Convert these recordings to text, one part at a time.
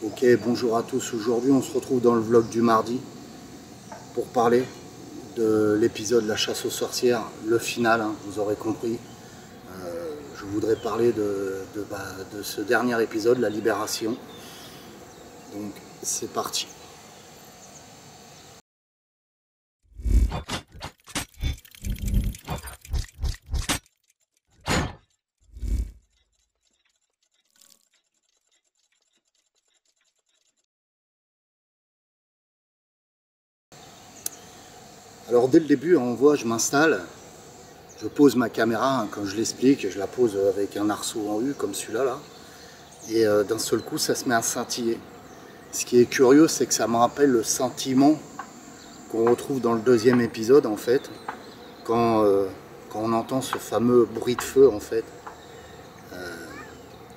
Ok, bonjour à tous. Aujourd'hui, on se retrouve dans le vlog du mardi pour parler de l'épisode La chasse aux sorcières, le final, hein, vous aurez compris. Je voudrais parler de ce dernier épisode, la libération. Donc, c'est parti. Alors, dès le début, on voit, je m'installe. Je pose ma caméra, hein, quand je l'explique, je la pose avec un arceau en U, comme celui-là, là. Et d'un seul coup, ça se met à scintiller. Ce qui est curieux, c'est que ça me rappelle le sentiment qu'on retrouve dans le deuxième épisode, en fait, quand on entend ce fameux bruit de feu, en fait.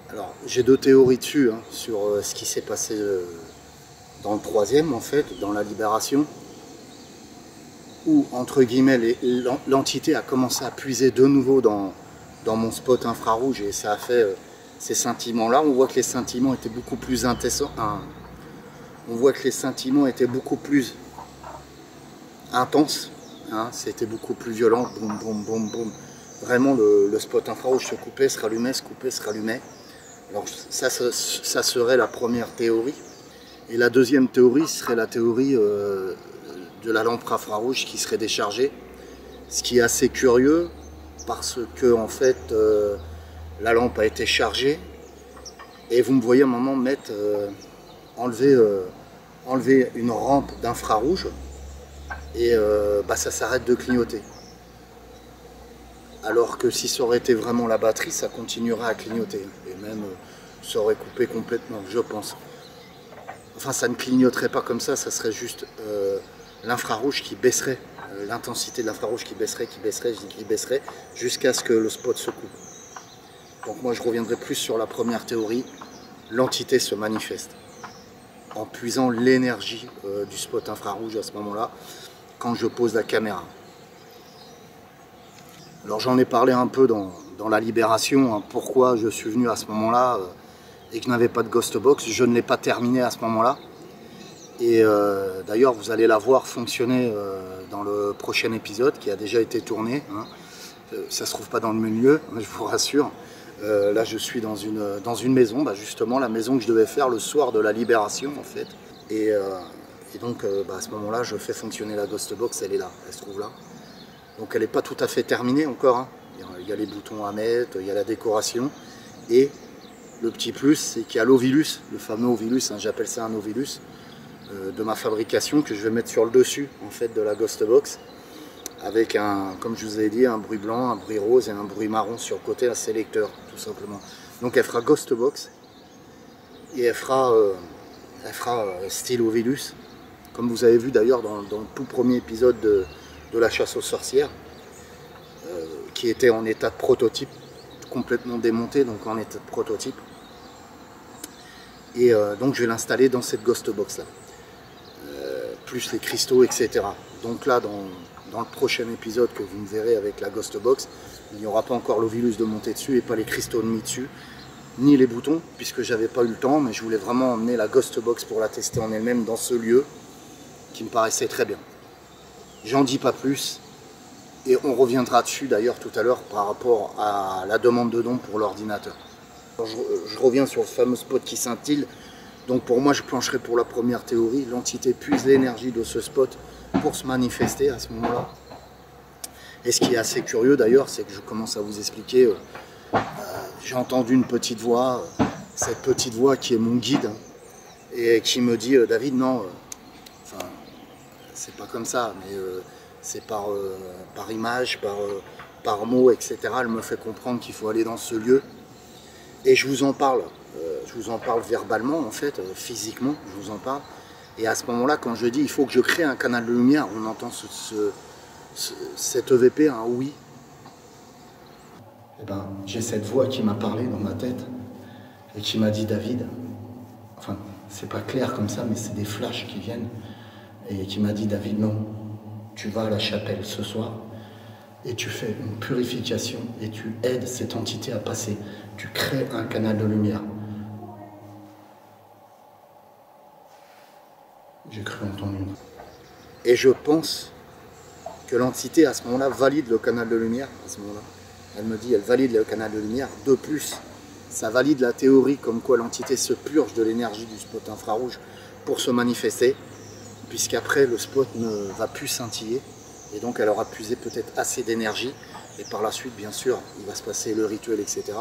Alors, j'ai deux théories dessus, hein, sur ce qui s'est passé dans le troisième, en fait, dans la libération, où, entre guillemets, l'entité a commencé à puiser de nouveau dans mon spot infrarouge, et ça a fait ces scintillements-là. On voit que les scintillements étaient beaucoup plus intensants. On voit que les scintillements étaient beaucoup plus intenses. Hein, c'était beaucoup plus violent. Boum, boum, boum, boum. Vraiment, le spot infrarouge se coupait, se rallumait, se coupait, se rallumait. Alors ça serait la première théorie. Et la deuxième théorie serait la théorie de la lampe infrarouge qui serait déchargée. Ce qui est assez curieux parce que en fait la lampe a été chargée et vous me voyez à un moment mettre enlever une rampe d'infrarouge et ça s'arrête de clignoter. Alors que si ça aurait été vraiment la batterie, ça continuerait à clignoter. Et même, ça aurait coupé complètement, je pense. Enfin, ça ne clignoterait pas comme ça serait juste l'infrarouge qui baisserait, l'intensité de l'infrarouge qui baisserait, jusqu'à ce que le spot se coupe. Donc moi, je reviendrai plus sur la première théorie. L'entité se manifeste en puisant l'énergie du spot infrarouge à ce moment-là, quand je pose la caméra. Alors j'en ai parlé un peu dans la libération, hein, pourquoi je suis venu à ce moment-là et que je n'avais pas de ghost box. Je ne l'ai pas terminé à ce moment-là. Et d'ailleurs vous allez la voir fonctionner dans le prochain épisode qui a déjà été tourné. Hein. Ça ne se trouve pas dans le même lieu, je vous rassure. Là je suis dans une maison, justement la maison que je devais faire le soir de la libération en fait. Et donc à ce moment-là je fais fonctionner la ghost box, elle est là, elle se trouve là. Donc elle n'est pas tout à fait terminée encore, hein. Il y a les boutons à mettre, il y a la décoration. Et le petit plus, c'est qu'il y a l'ovilus, le fameux ovilus, hein, j'appelle ça un ovilus, de ma fabrication que je vais mettre sur le dessus en fait, de la ghost box. Avec comme je vous ai dit, un bruit blanc, un bruit rose et un bruit marron sur le côté, un sélecteur tout simplement. Donc elle fera ghost box et elle fera style ovilus. Comme vous avez vu d'ailleurs dans le tout premier épisode de la chasse aux sorcières, qui était en état de prototype, complètement démonté, donc en état de prototype. Et donc je vais l'installer dans cette ghost box là, plus les cristaux, etc. Donc là, dans le prochain épisode que vous me verrez avec la ghost box, il n'y aura pas encore l'ovilus de monter dessus et pas les cristaux de mis dessus, ni les boutons, puisque j'avais pas eu le temps, mais je voulais vraiment emmener la ghost box pour la tester en elle-même dans ce lieu qui me paraissait très bien. J'en dis pas plus, et on reviendra dessus d'ailleurs tout à l'heure par rapport à la demande de dons pour l'ordinateur. Je reviens sur le fameux spot qui scintille. Donc pour moi, je plancherai pour la première théorie. L'entité puise l'énergie de ce spot pour se manifester à ce moment-là. Et ce qui est assez curieux d'ailleurs, c'est que je commence à vous expliquer, j'ai entendu une petite voix, cette petite voix qui est mon guide, hein, et qui me dit David, non, enfin, c'est pas comme ça, mais c'est par image, par mot, etc. Elle me fait comprendre qu'il faut aller dans ce lieu. Et je vous en parle verbalement, en fait, physiquement, je vous en parle. Et à ce moment-là, quand je dis il faut que je crée un canal de lumière, on entend cet EVP, un oui. Et ben, j'ai cette voix qui m'a parlé dans ma tête et qui m'a dit David, enfin, c'est pas clair comme ça, mais c'est des flashs qui viennent, et qui m'a dit David, non, tu vas à la chapelle ce soir et tu fais une purification et tu aides cette entité à passer. Tu crées un canal de lumière. Et je pense que l'entité à ce moment-là valide le canal de lumière. À ce moment-là, elle me dit, elle valide le canal de lumière. De plus, ça valide la théorie comme quoi l'entité se purge de l'énergie du spot infrarouge pour se manifester, puisqu'après le spot ne va plus scintiller et donc elle aura puisé peut-être assez d'énergie et par la suite bien sûr il va se passer le rituel etc.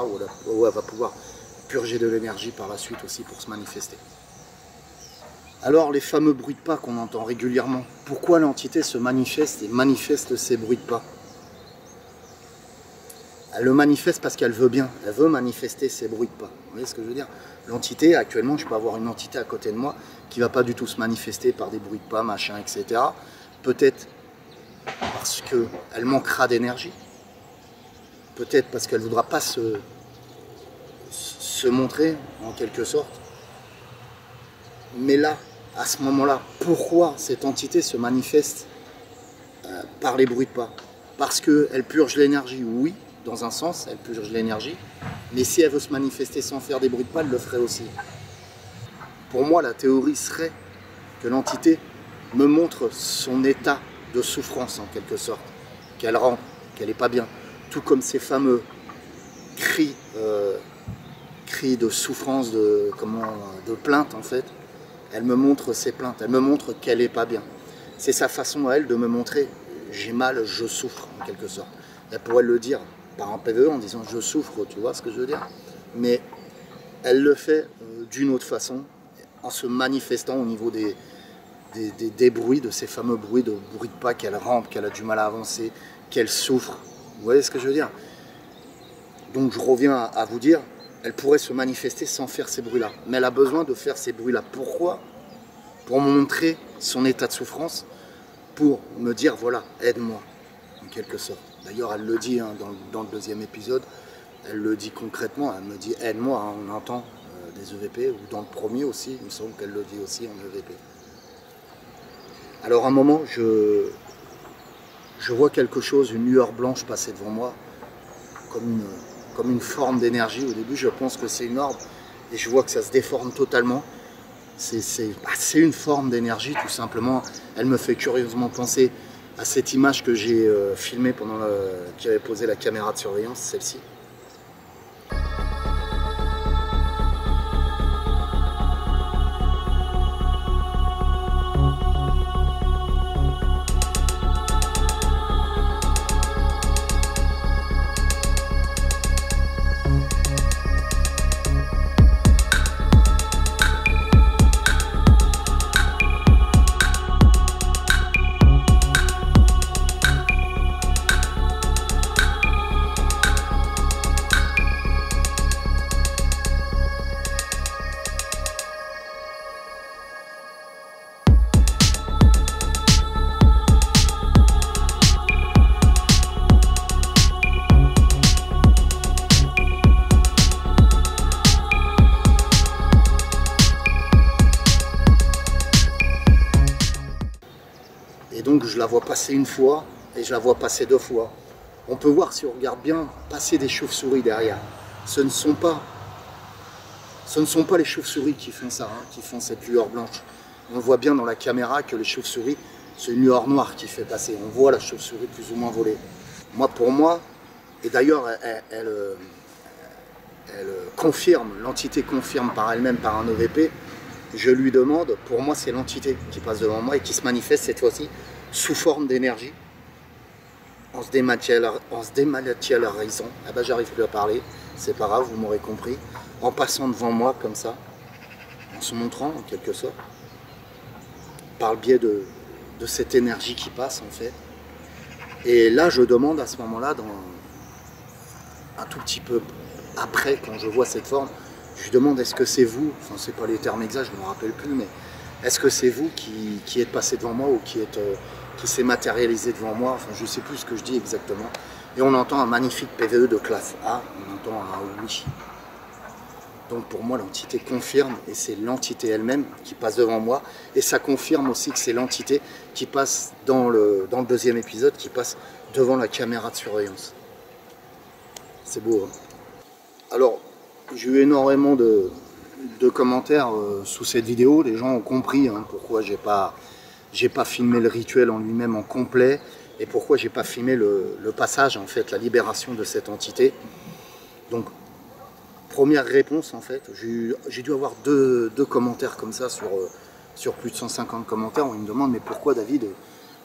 où elle va pouvoir purger de l'énergie par la suite aussi pour se manifester. Alors les fameux bruits de pas qu'on entend régulièrement, pourquoi l'entité se manifeste et manifeste ces bruits de pas? Elle le manifeste parce qu'elle veut bien, elle veut manifester ses bruits de pas. Vous voyez ce que je veux dire? L'entité, actuellement, je peux avoir une entité à côté de moi qui ne va pas du tout se manifester par des bruits de pas, machin, etc. Peut-être parce qu'elle manquera d'énergie. Peut-être parce qu'elle ne voudra pas se montrer, en quelque sorte. Mais là, à ce moment-là, pourquoi cette entité se manifeste par les bruits de pas? Parce qu'elle purge l'énergie, oui. Dans un sens, elle purge l'énergie, mais si elle veut se manifester sans faire des bruits de pas, elle le ferait aussi. Pour moi, la théorie serait que l'entité me montre son état de souffrance, en quelque sorte, qu'elle rend, qu'elle n'est pas bien. Tout comme ces fameux cris de souffrance, de plainte, en fait. Elle me montre ses plaintes, elle me montre qu'elle n'est pas bien. C'est sa façon à elle de me montrer, j'ai mal, je souffre, en quelque sorte. Elle pourrait le dire par un PVE en disant je souffre, tu vois ce que je veux dire, mais elle le fait d'une autre façon en se manifestant au niveau des bruits, de ces fameux bruits de pas qu'elle rampe, qu'elle a du mal à avancer, qu'elle souffre. Vous voyez ce que je veux dire? Donc je reviens à vous dire, elle pourrait se manifester sans faire ces bruits là, mais elle a besoin de faire ces bruits là. Pourquoi? Pour montrer son état de souffrance, pour me dire voilà, aide-moi en quelque sorte. D'ailleurs, elle le dit hein, dans le deuxième épisode, elle le dit concrètement, elle me dit aide-moi, hein, on entend des EVP, ou dans le premier aussi, il me semble qu'elle le dit aussi en EVP. Alors à un moment, je vois quelque chose, une lueur blanche passer devant moi, comme une forme d'énergie. Au début, je pense que c'est une orbe, et je vois que ça se déforme totalement. C'est une forme d'énergie, tout simplement. Elle me fait curieusement penser à cette image que j'ai filmée pendant que j'avais posé la caméra de surveillance, celle-ci. Donc je la vois passer une fois et je la vois passer deux fois. On peut voir, si on regarde bien, passer des chauves-souris derrière. Ce ne sont pas les chauves-souris qui font ça, hein, qui font cette lueur blanche. On voit bien dans la caméra que les chauves-souris, c'est une lueur noire qui fait passer. On voit la chauve-souris plus ou moins voler. Moi, pour moi, et d'ailleurs elle confirme, l'entité confirme par elle-même, par un EVP, je lui demande, pour moi c'est l'entité qui passe devant moi et qui se manifeste cette fois-ci sous forme d'énergie, en se dématérialisant. Ah ben j'arrive plus à parler, c'est pas grave, vous m'aurez compris, en passant devant moi comme ça, en se montrant en quelque sorte, par le biais de cette énergie qui passe en fait. Et là je demande à ce moment-là, un tout petit peu après, quand je vois cette forme, je demande est-ce que c'est vous, enfin c'est pas les termes exacts, je ne me rappelle plus, mais est-ce que c'est vous qui êtes passé devant moi ou qui s'est matérialisé devant moi, enfin je sais plus ce que je dis exactement. Et on entend un magnifique PVE de classe A, on entend un oui. Donc pour moi l'entité confirme, et c'est l'entité elle-même qui passe devant moi, et ça confirme aussi que c'est l'entité qui passe dans le deuxième épisode, qui passe devant la caméra de surveillance. C'est beau, hein. Alors, j'ai eu énormément de commentaires sous cette vidéo, les gens ont compris hein, pourquoi j'ai pas j'ai pas filmé le rituel en lui-même en complet et pourquoi j'ai pas filmé le passage, en fait, la libération de cette entité. Donc, première réponse, en fait, j'ai dû avoir deux commentaires comme ça sur plus de 150 commentaires où ils me demandent mais pourquoi David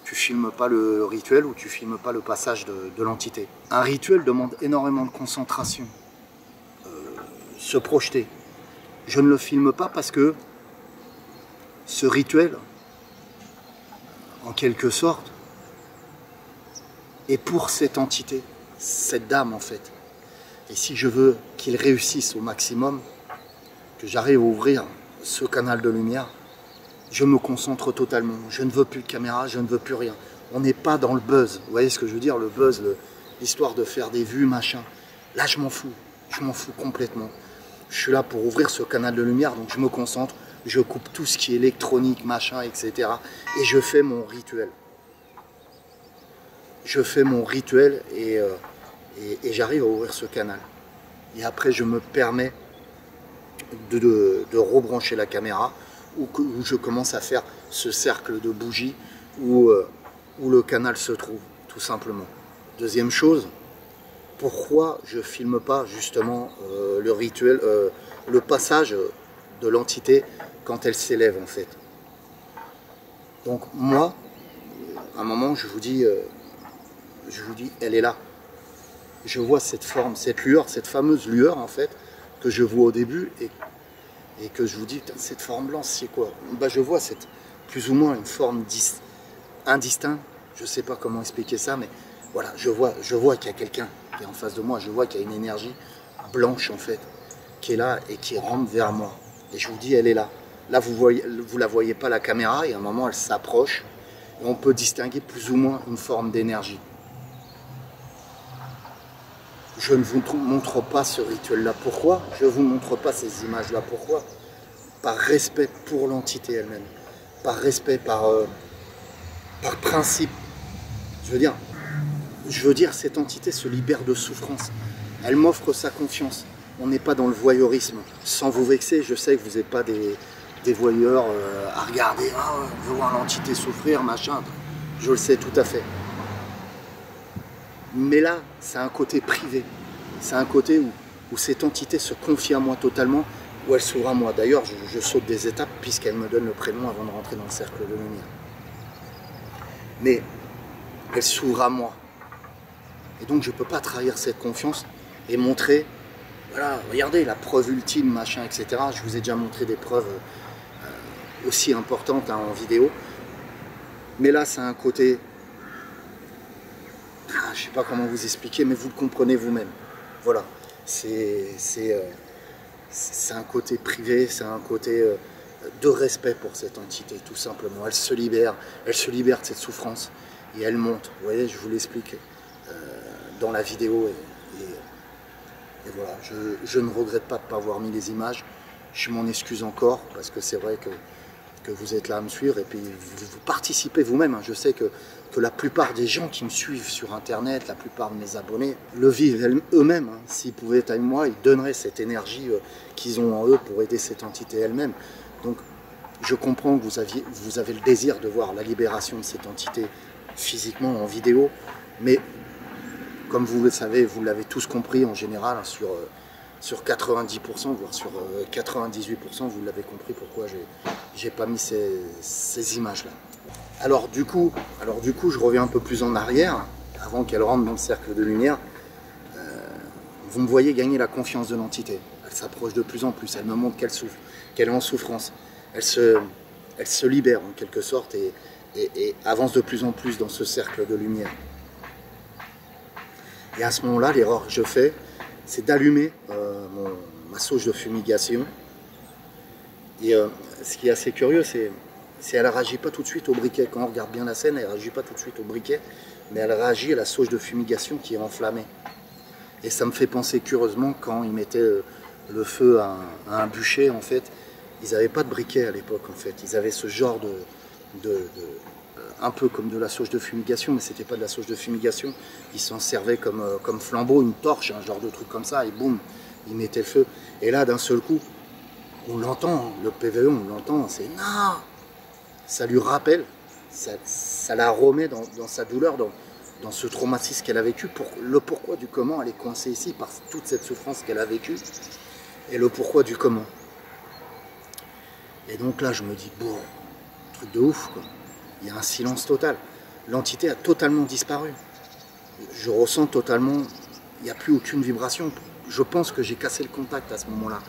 tu filmes pas le rituel ou tu filmes pas le passage de l'entité. Un rituel demande énormément de concentration, se projeter. Je ne le filme pas parce que ce rituel, en quelque sorte, est pour cette entité, cette dame en fait. Et si je veux qu'il réussisse au maximum, que j'arrive à ouvrir ce canal de lumière, je me concentre totalement. Je ne veux plus de caméra, je ne veux plus rien. On n'est pas dans le buzz. Vous voyez ce que je veux dire, le buzz, l'histoire de faire des vues, machin. Là, je m'en fous. Je m'en fous complètement. Je suis là pour ouvrir ce canal de lumière, donc je me concentre. Je coupe tout ce qui est électronique, machin, etc. Et je fais mon rituel. Je fais mon rituel et j'arrive à ouvrir ce canal. Et après, je me permets de rebrancher la caméra où je commence à faire ce cercle de bougies où le canal se trouve, tout simplement. Deuxième chose, pourquoi je ne filme pas justement le rituel, le passage de l'entité quand elle s'élève en fait. Donc moi, à un moment, je vous dis, elle est là. Je vois cette forme, cette lueur, cette fameuse lueur en fait, que je vois au début et que je vous dis, cette forme blanche, c'est quoi? Bah, je vois plus ou moins une forme indistincte, je ne sais pas comment expliquer ça, mais voilà, je vois qu'il y a quelqu'un qui est en face de moi, je vois qu'il y a une énergie blanche en fait, qui est là et qui rentre vers moi. Et je vous dis, elle est là. Là, vous la voyez pas la caméra, et à un moment, elle s'approche, et on peut distinguer plus ou moins une forme d'énergie. Je ne vous montre pas ce rituel-là. Pourquoi? Je ne vous montre pas ces images-là. Pourquoi? Par respect pour l'entité elle-même. Par respect, par principe. Je veux dire, cette entité se libère de souffrance. Elle m'offre sa confiance. On n'est pas dans le voyeurisme. Sans vous vexer, je sais que vous n'êtes pas des voyeurs à regarder, on veut voir l'entité souffrir, machin. Je le sais tout à fait. Mais là, c'est un côté privé. C'est un côté où cette entité se confie à moi totalement, où elle s'ouvre à moi. D'ailleurs, je saute des étapes puisqu'elle me donne le prénom avant de rentrer dans le cercle de lumière. Mais elle s'ouvre à moi. Et donc, je ne peux pas trahir cette confiance et montrer, voilà, regardez, la preuve ultime, machin, etc. Je vous ai déjà montré des preuves aussi importantes en vidéo. Mais là, c'est un côté... je ne sais pas comment vous expliquer, mais vous le comprenez vous-même. Voilà, c'est un côté privé, c'est un côté de respect pour cette entité, tout simplement. Elle se libère de cette souffrance et elle monte. Vous voyez, je vous l'explique dans la vidéo. Et voilà, je ne regrette pas de ne pas avoir mis les images. Je m'en excuse encore, parce que c'est vrai que vous êtes là à me suivre et puis vous participez vous-même. Je sais que la plupart des gens qui me suivent sur internet, la plupart de mes abonnés, le vivent eux-mêmes. S'ils pouvaient être avec moi, ils donneraient cette énergie qu'ils ont en eux pour aider cette entité elle-même. Donc je comprends que vous avez le désir de voir la libération de cette entité physiquement en vidéo, mais comme vous le savez, vous l'avez tous compris en général, sur 90%, voire sur 98%, vous l'avez compris pourquoi j'ai pas mis ces images-là. Alors du coup, je reviens un peu plus en arrière, avant qu'elle rentre dans le cercle de lumière. Vous me voyez gagner la confiance de l'entité. Elle s'approche de plus en plus, elle me montre qu'elle souffre, qu'elle est en souffrance. Elle se libère en quelque sorte et avance de plus en plus dans ce cercle de lumière. Et à ce moment-là, l'erreur que je fais, c'est d'allumer ma sauge de fumigation. Et ce qui est assez curieux, c'est qu'elle ne réagit pas tout de suite au briquet. Quand on regarde bien la scène, elle ne réagit pas tout de suite au briquet, mais elle réagit à la sauge de fumigation qui est enflammée. Et ça me fait penser curieusement quand ils mettaient le feu à un bûcher, en fait, ils n'avaient pas de briquet à l'époque, en fait. Ils avaient ce genre un peu comme de la sauge de fumigation, mais c'était pas de la sauge de fumigation. Ils s'en servaient comme flambeau, une torche, un genre de truc comme ça, et boum, ils mettaient le feu. Et là, d'un seul coup, on l'entend, le PVE, on l'entend, c'est non. Ça lui rappelle ça la remet dans sa douleur, dans ce traumatisme qu'elle a vécu. Le pourquoi du comment, elle est coincée ici par toute cette souffrance qu'elle a vécue, et le pourquoi du comment. Et donc là, je me dis, bon, truc de ouf, quoi. Il y a un silence total. L'entité a totalement disparu. Je ressens totalement, il n'y a plus aucune vibration. Je pense que j'ai cassé le contact à ce moment-là.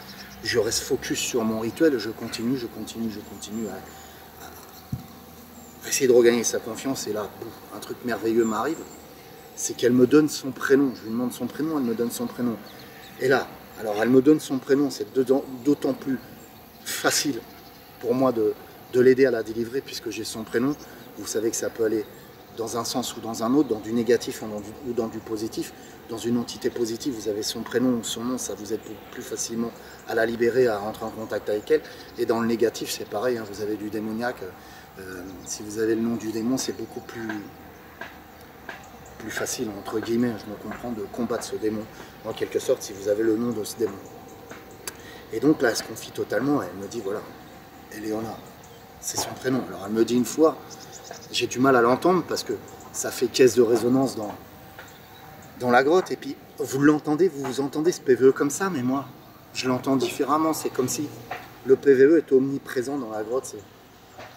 Je reste focus sur mon rituel, je continue à essayer de regagner sa confiance. Et là, bouf, un truc merveilleux m'arrive, c'est qu'elle me donne son prénom. Je lui demande son prénom, elle me donne son prénom. Et là, alors elle me donne son prénom, c'est d'autant plus facile pour moi de l'aider à la délivrer, puisque j'ai son prénom. Vous savez que ça peut aller dans un sens ou dans un autre, dans du négatif ou dans du positif. Dans une entité positive, vous avez son prénom ou son nom, ça vous aide plus facilement à la libérer, à rentrer en contact avec elle. Et dans le négatif, c'est pareil, hein, vous avez du démoniaque. Si vous avez le nom du démon, c'est beaucoup plus facile, entre guillemets, je me comprends, de combattre ce démon, en quelque sorte, si vous avez le nom de ce démon. Et donc là, elle se confie totalement, elle me dit, voilà, Eleona, c'est son prénom. Alors elle me dit une fois, j'ai du mal à l'entendre parce que ça fait caisse de résonance dans la grotte, et puis vous l'entendez, vous entendez ce PVE comme ça, mais moi, je l'entends différemment. C'est comme si le PVE est omniprésent dans la grotte.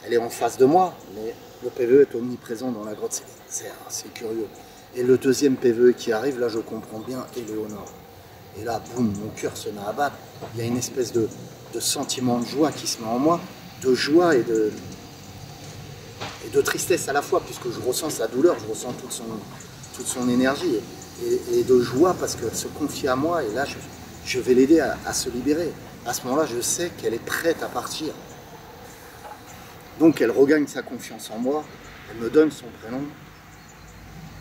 Elle est en face de moi, mais le PVE est omniprésent dans la grotte. C'est curieux. Et le deuxième PVE qui arrive, là, je comprends bien, Éléonore. Et là, boum, mon cœur se met à battre. Il y a une espèce de sentiment de joie qui se met en moi, de joie et de tristesse à la fois, puisque je ressens sa douleur, je ressens toute son énergie, et de joie parce qu'elle se confie à moi, et là, je vais l'aider à se libérer. À ce moment-là, je sais qu'elle est prête à partir. Donc, elle regagne sa confiance en moi, elle me donne son prénom,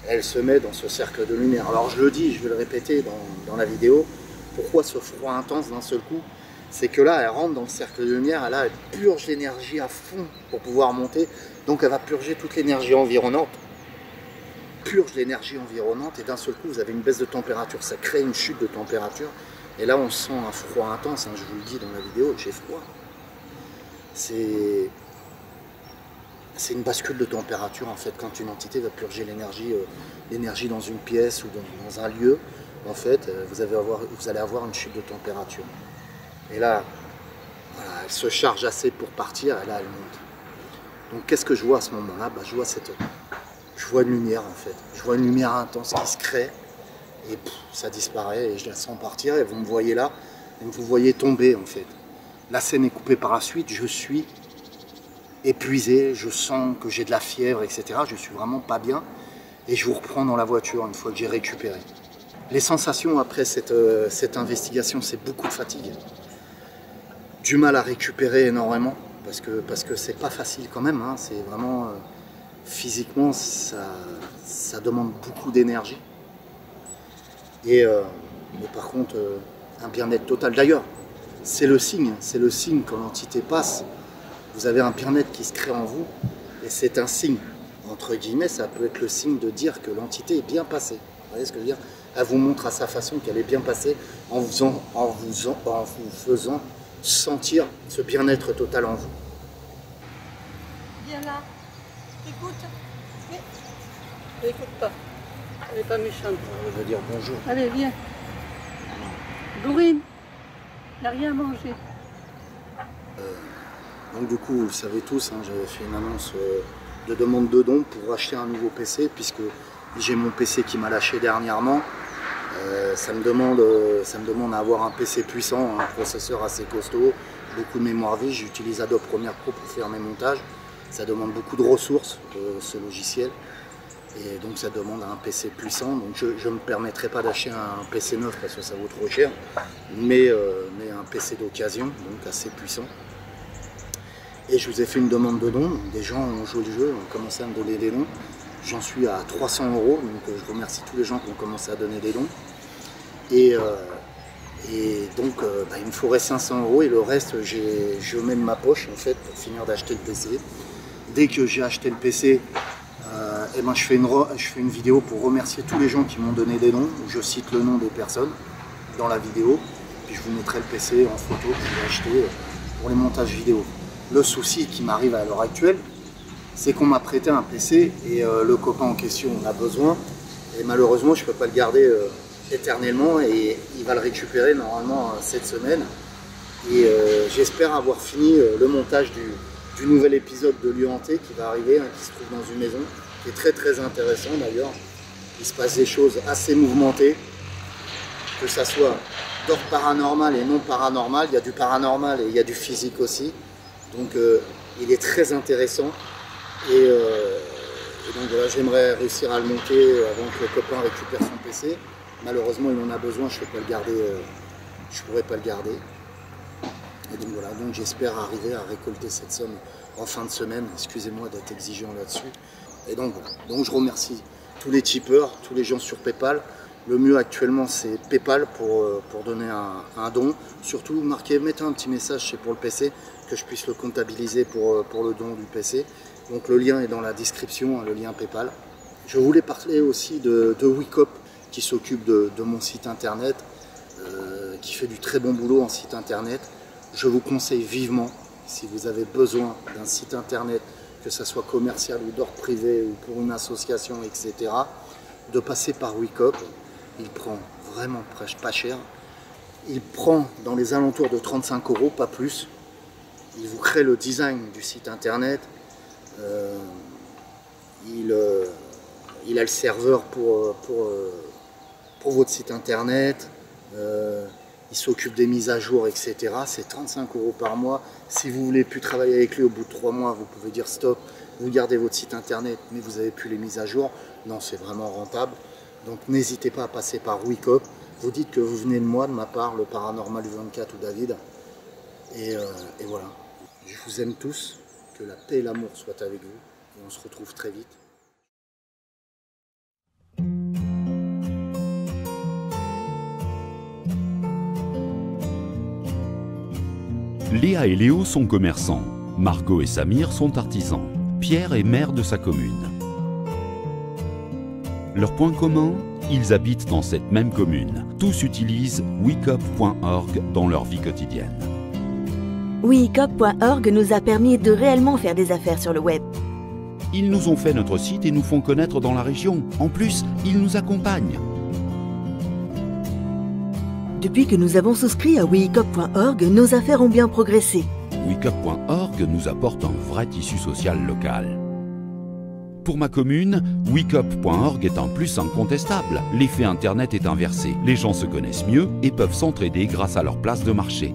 elle se met dans ce cercle de lumière. Alors, je le dis, je vais le répéter dans la vidéo, pourquoi ce froid intense d'un seul coup? C'est que là, elle rentre dans le cercle de lumière, elle purge l'énergie à fond pour pouvoir monter. Donc elle va purger toute l'énergie environnante. Purge l'énergie environnante, et d'un seul coup, vous avez une baisse de température. Ça crée une chute de température. Et là, on sent un froid intense, hein, je vous le dis dans la vidéo, j'ai froid. C'est une bascule de température, en fait, quand une entité va purger l'énergie dans une pièce ou dans un lieu. En fait, vous allez avoir une chute de température. Et là, voilà, elle se charge assez pour partir, et là, elle monte. Donc, qu'est-ce que je vois à ce moment-là? Je vois une lumière, en fait. Je vois une lumière intense qui se crée, et ça disparaît, et je la sens partir, et vous me voyez là, et vous voyez tomber, en fait. La scène est coupée par la suite, je suis épuisé, je sens que j'ai de la fièvre, etc. Je suis vraiment pas bien, et je vous reprends dans la voiture une fois que j'ai récupéré. Les sensations après cette investigation, c'est beaucoup de fatigue. Du mal à récupérer énormément, parce que c'est pas facile quand même, hein, c'est vraiment physiquement ça demande beaucoup d'énergie, et par contre un bien-être total. D'ailleurs, c'est le signe quand l'entité passe, vous avez un bien-être qui se crée en vous, et c'est un signe, entre guillemets, ça peut être le signe de dire que l'entité est bien passée. Vous voyez ce que je veux dire? Elle vous montre à sa façon qu'elle est bien passée en vous faisant sentir ce bien-être total en vous. Viens là, écoute. Mais écoute pas, elle n'est pas méchante. Je veux dire bonjour. Allez, viens. Dorine, il n'a rien mangé. Donc du coup, vous le savez tous, hein, j'avais fait une annonce de demande de dons pour acheter un nouveau PC, puisque j'ai mon PC qui m'a lâché dernièrement. Ça me demande à avoir un PC puissant, un processeur assez costaud, beaucoup de mémoire vive. J'utilise Adobe Premiere Pro pour faire mes montages. Ça demande beaucoup de ressources, ce logiciel. Et donc ça demande un PC puissant. Donc je ne me permettrai pas d'acheter un PC neuf parce que ça vaut trop cher. Mais un PC d'occasion, donc assez puissant. Et je vous ai fait une demande de dons. Des gens ont joué le jeu, ont commencé à me donner des dons. J'en suis à 300 €, donc je remercie tous les gens qui ont commencé à donner des dons. Et donc il me faudrait 500 € et le reste je mets de ma poche en fait pour finir d'acheter le PC. Dès que j'ai acheté le PC, je fais une vidéo pour remercier tous les gens qui m'ont donné des dons. Je cite le nom des personnes dans la vidéo, puis je vous mettrai le PC en photo que j'ai acheté pour les montages vidéo. Le souci qui m'arrive à l'heure actuelle, c'est qu'on m'a prêté un PC et le copain en question en a besoin. Et malheureusement, je ne peux pas le garder éternellement et il va le récupérer normalement cette semaine. Et j'espère avoir fini le montage du nouvel épisode de Lieu Hanté qui va arriver, hein, qui se trouve dans une maison, qui est très très intéressant d'ailleurs. Il se passe des choses assez mouvementées, que ça soit d'ordre paranormal et non paranormal. Il y a du paranormal et il y a du physique aussi. Donc il est très intéressant. Et donc voilà, j'aimerais réussir à le monter avant que le copain récupère son PC. Malheureusement, il en a besoin, je ne peux pas le garder, je pourrais pas le garder. Et donc voilà, donc j'espère arriver à récolter cette somme en fin de semaine. Excusez-moi d'être exigeant là-dessus. Et donc voilà, donc je remercie tous les tipeurs, tous les gens sur PayPal. Le mieux actuellement c'est PayPal pour donner un don. Surtout mettez un petit message, c'est pour le PC, que je puisse le comptabiliser pour le don du PC. Donc le lien est dans la description, hein, le lien PayPal. Je voulais parler aussi de Wicop qui s'occupe de mon site internet, qui fait du très bon boulot en site internet. Je vous conseille vivement, si vous avez besoin d'un site internet, que ce soit commercial ou d'ordre privé ou pour une association, etc., de passer par Wicop. Il prend vraiment pas cher. Il prend dans les alentours de 35 €, pas plus. Il vous crée le design du site internet. Il a le serveur pour votre site internet. Il s'occupe des mises à jour, etc. C'est 35 € par mois. Si vous ne voulez plus travailler avec lui au bout de 3 mois, vous pouvez dire stop. Vous gardez votre site internet, mais vous n'avez plus les mises à jour. Non, c'est vraiment rentable. Donc n'hésitez pas à passer par Wicop. Vous dites que vous venez de moi, de ma part, le Paranormal 24 ou David. Et voilà. Je vous aime tous. Que la paix et l'amour soient avec vous. Et on se retrouve très vite. Léa et Léo sont commerçants. Margot et Samir sont artisans. Pierre est maire de sa commune. Leur point commun, ils habitent dans cette même commune. Tous utilisent wicop.org dans leur vie quotidienne. Wicop.org nous a permis de réellement faire des affaires sur le web. Ils nous ont fait notre site et nous font connaître dans la région. En plus, ils nous accompagnent. Depuis que nous avons souscrit à wicop.org, nos affaires ont bien progressé. Wicop.org nous apporte un vrai tissu social local. Pour ma commune, wicop.org est un plus incontestable. L'effet Internet est inversé. Les gens se connaissent mieux et peuvent s'entraider grâce à leur place de marché.